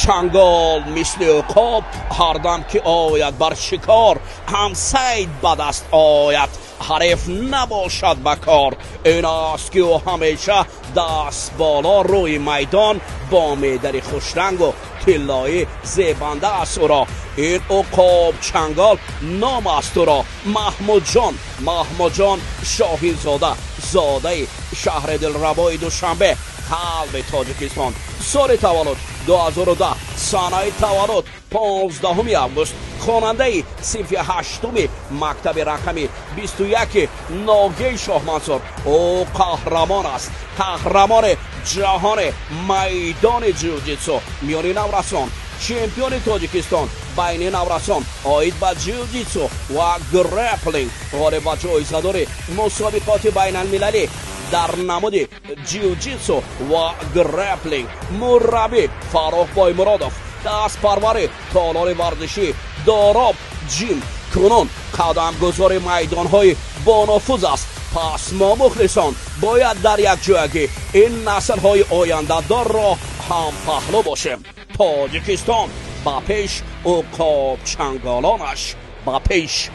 چنگال مثل عقاب هر دم که آید بر شکار، هم صید به دست آید حریف نباشد بکار. این است که او همیشه دست بالا روی میدان، با میدر خوشرنگ و طلای زیبنده است او را. این عقاب چنگال نام است او را محمود جان شاهین زاده شهر دلربای دوشنبه قلب تاجیکستان. سال تولد 2010، سنه تولد 15 اوگوست. خواننده صنف 8 مکتب رقمی 21 ناگه شاه منصور. او قهرمان است، قهرمان جهان میدان جیوجیتسو میانی نورسان، چمپیون تاجیکستان بین نورسان آید به جیوجیتسو و گرپلینگ، غالب و جایزه‌دار مسابقات بین المللی در نمود جیوجیتسو و گرپلینگ. مربی فراخ بای مرادوف، دست پرور تالار ورزشی داراب جیم کنون قدم گذار میدان های بانافوز است. پس ما مخلصان باید در یک جایگی این نسل های آینده دار را هم پهلو باشیم. تاجیکستان با پیش، عقاب چنگالانش با پیش.